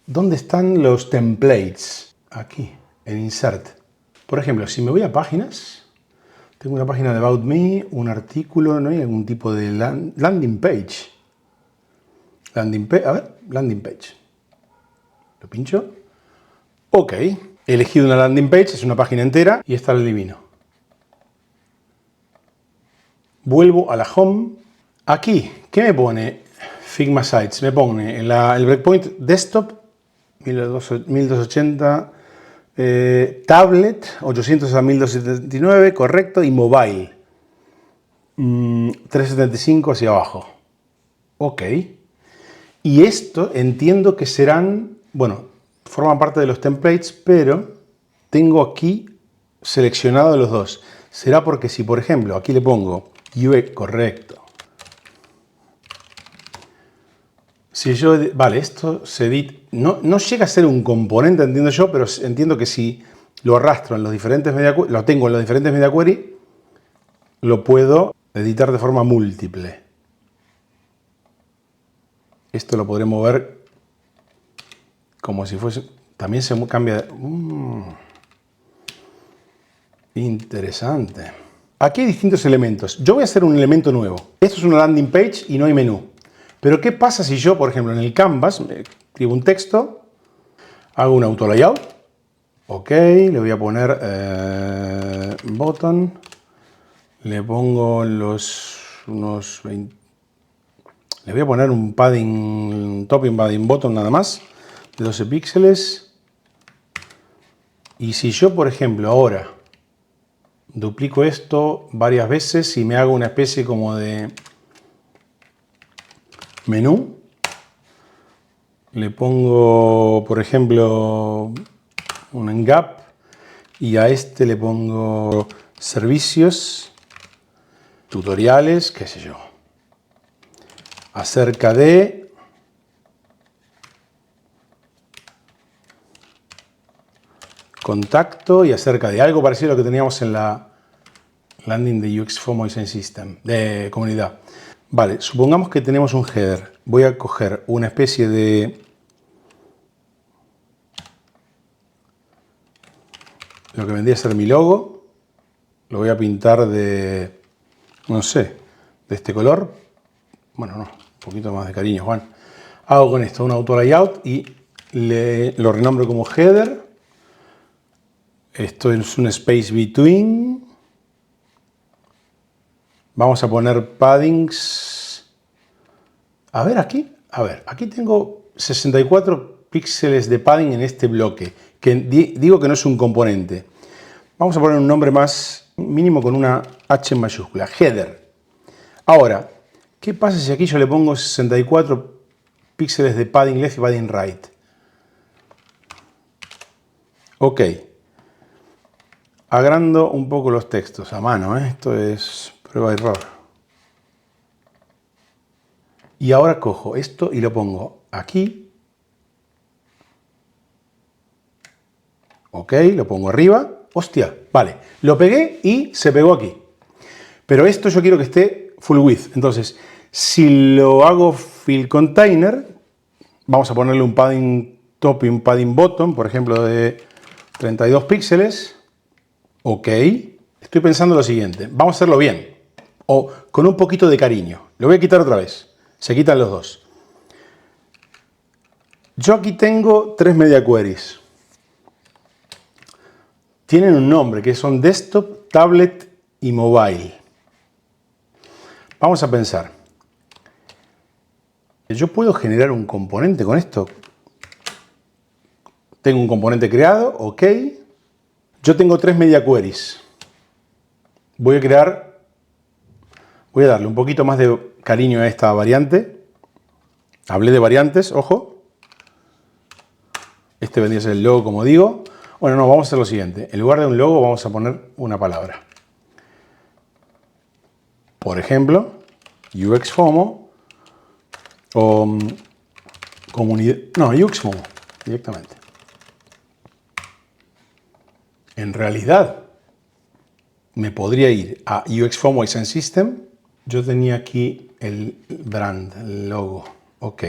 ¿Dónde están los templates? Aquí, en Insert. Por ejemplo, si me voy a páginas, tengo una página de About Me, un artículo, no hay algún tipo de landing page. A ver, landing page. Lo pincho. Ok. He elegido una landing page, es una página entera y esta la elimino. Vuelvo a la home. Aquí, ¿qué me pone Figma Sites? Me pone el breakpoint desktop 1280, tablet 800 a 1279, correcto, y mobile 375 hacia abajo. Ok. Y esto entiendo que serán, bueno, forman parte de los templates, pero tengo aquí seleccionado los dos. Será porque si, por ejemplo, aquí le pongo UX, correcto. Si yo, vale, esto se edita, no llega a ser un componente, entiendo yo, pero entiendo que si lo arrastro en los diferentes media query, lo tengo en los diferentes media query, lo puedo editar de forma múltiple. Esto lo podré mover como si fuese, también se cambia de... interesante. Aquí hay distintos elementos. Yo voy a hacer un elemento nuevo. Esto es una landing page y no hay menú. Pero ¿qué pasa si yo, por ejemplo, en el Canvas, escribo un texto, hago un auto layout, ok, le voy a poner button, le pongo unos 20, le voy a poner un padding top y un padding bottom nada más, de 12 píxeles. Y si yo, por ejemplo, ahora duplico esto varias veces y me hago una especie como de menú, le pongo, por ejemplo, un gap y a este le pongo servicios, tutoriales, qué sé yo, acerca de contacto y acerca de algo parecido a lo que teníamos en la landing de UX FOMO Design System, de comunidad. Vale, supongamos que tenemos un header. Voy a coger una especie de... lo que vendría a ser mi logo. Lo voy a pintar de... no sé, de este color. Bueno, no, un poquito más de cariño, Juan. Hago con esto un auto layout y lo renombro como header. Esto es un space between. Vamos a poner paddings. A ver, aquí tengo 64 píxeles de padding en este bloque, que digo que no es un componente. Vamos a poner un nombre más mínimo con una H mayúscula, header. Ahora, ¿qué pasa si aquí yo le pongo 64 píxeles de padding left y padding right? Ok. Agrando un poco los textos a mano, ¿eh? Esto es prueba de error. Y ahora cojo esto y lo pongo aquí. Ok, lo pongo arriba. Hostia, vale. Lo pegué y se pegó aquí. Pero esto yo quiero que esté full width. Entonces, si lo hago fill container, vamos a ponerle un padding top y un padding bottom, por ejemplo, de 32 píxeles. Ok. Estoy pensando lo siguiente. Vamos a hacerlo bien. O con un poquito de cariño. Lo voy a quitar otra vez. Se quitan los dos. Yo aquí tengo 3 media queries. Tienen un nombre que son desktop, tablet y mobile. Vamos a pensar. Yo puedo generar un componente con esto. Tengo un componente creado, ok. Yo tengo 3 media queries. Voy a darle un poquito más de cariño a esta variante. Hablé de variantes, ojo. Este vendría a ser el logo, como digo. Bueno, no, vamos a hacer lo siguiente. En lugar de un logo vamos a poner una palabra. Por ejemplo, UX FOMO o comunidad... no, UX FOMO, directamente. En realidad, me podría ir a UX FOMO Design System. Yo tenía aquí el brand, el logo. Ok.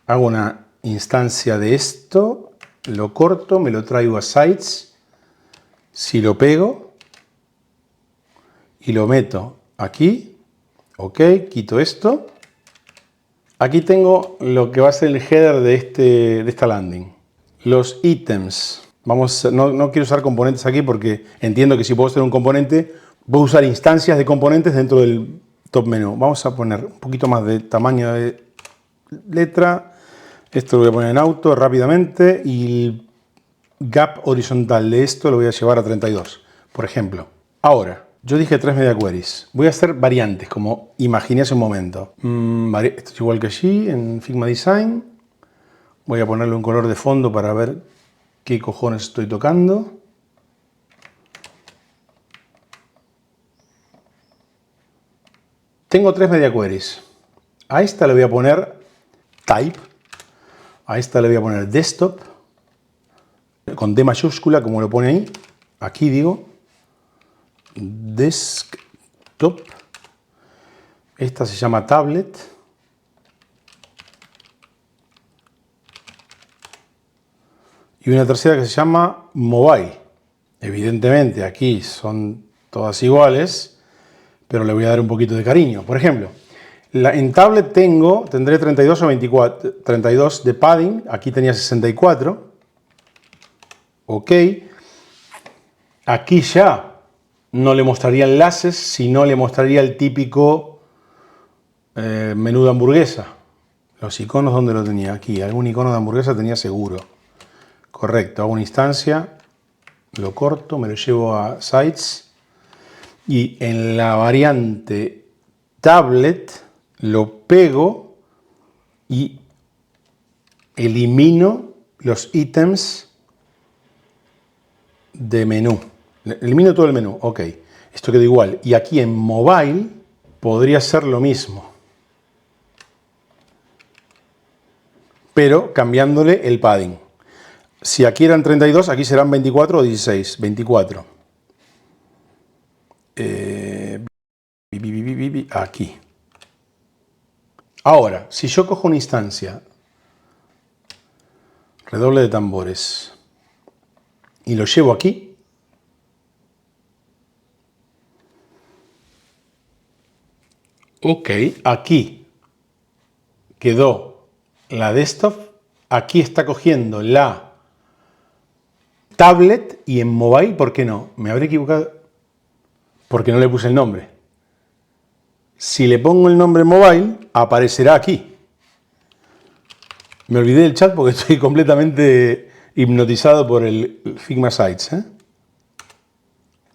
Hago una instancia de esto, lo corto, me lo traigo a sites, si lo pego y lo meto aquí, ok, quito esto. Aquí tengo lo que va a ser el header de esta landing. Los ítems. No quiero usar componentes aquí porque entiendo que si puedo hacer un componente, puedo usar instancias de componentes dentro del top menú. Vamos a poner un poquito más de tamaño de letra. Esto lo voy a poner en auto rápidamente y el gap horizontal de esto lo voy a llevar a 32, por ejemplo. Ahora, yo dije 3 media queries. Voy a hacer variantes, como imaginé hace un momento. Esto es igual que allí, en Figma Design. Voy a ponerle un color de fondo para ver qué cojones estoy tocando. Tengo 3 media queries. A esta le voy a poner type. A esta le voy a poner desktop. Con D mayúscula, como lo pone ahí. Aquí digo. Desktop. Esta se llama tablet. Y una tercera que se llama mobile. Evidentemente aquí son todas iguales, pero le voy a dar un poquito de cariño. Por ejemplo, en tablet tendré 32 o 24, 32 de padding, aquí tenía 64. Ok. Aquí ya no le mostraría enlaces, sino le mostraría el típico menú de hamburguesa. Los iconos, ¿dónde lo tenía? Aquí, algún icono de hamburguesa tenía seguro. Correcto, hago una instancia, lo corto, me lo llevo a sites y en la variante tablet lo pego y elimino los ítems de menú. Elimino todo el menú, ok. Esto queda igual. Y aquí en mobile podría ser lo mismo, pero cambiándole el padding. Si aquí eran 32, aquí serán 24 o 16. 24. Aquí. Ahora, si yo cojo una instancia, redoble de tambores, y lo llevo aquí, ok, aquí quedó la desktop, aquí está cogiendo la tablet y en mobile, ¿por qué no? Me habré equivocado porque no le puse el nombre. Si le pongo el nombre mobile, aparecerá aquí. Me olvidé del chat porque estoy completamente hipnotizado por el Figma Sites.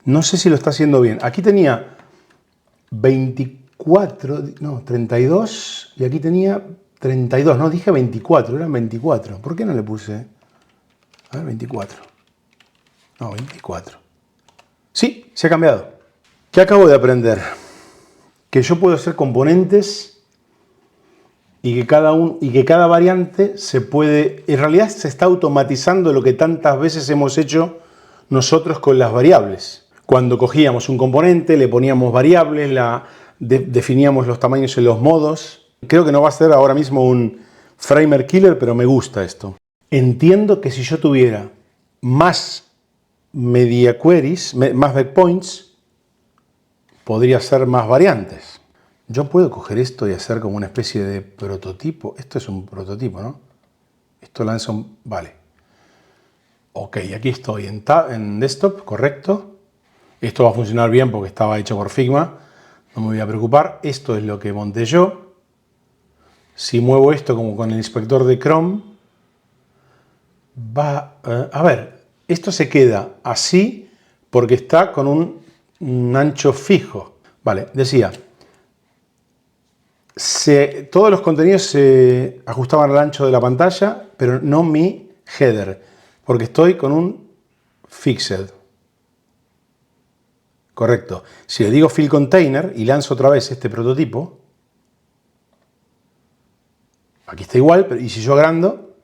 No sé si lo está haciendo bien. Aquí tenía 24, no, 32 y aquí tenía 32. No, dije 24, eran 24. ¿Por qué no le puse? A ver, 24. No, 24. Sí, se ha cambiado. ¿Qué acabo de aprender? Que yo puedo hacer componentes y que cada variante se puede... En realidad se está automatizando lo que tantas veces hemos hecho nosotros con las variables. Cuando cogíamos un componente, le poníamos variables, definíamos los tamaños y los modos. Creo que no va a ser ahora mismo un framer killer, pero me gusta esto. Entiendo que si yo tuviera más media queries, más breakpoints, podría ser más variantes. Yo puedo coger esto y hacer como una especie de prototipo. Esto es un prototipo, ¿no? Esto lanza un... Vale. Ok, aquí estoy en desktop, correcto. Esto va a funcionar bien porque estaba hecho por Figma. No me voy a preocupar. Esto es lo que monté yo. Si muevo esto como con el inspector de Chrome, va... a ver, esto se queda así porque está con un ancho fijo. Vale, decía... todos los contenidos se ajustaban al ancho de la pantalla, pero no mi header, porque estoy con un fixed. Correcto. Si le digo fill container y lanzo otra vez este prototipo, aquí está igual, pero y si yo agrando,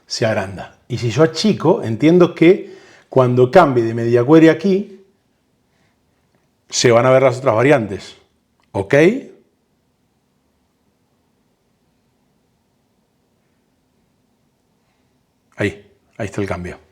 se agranda. Y si yo achico, entiendo que cuando cambie de media query aquí, se van a ver las otras variantes. ¿Ok? Ahí está el cambio.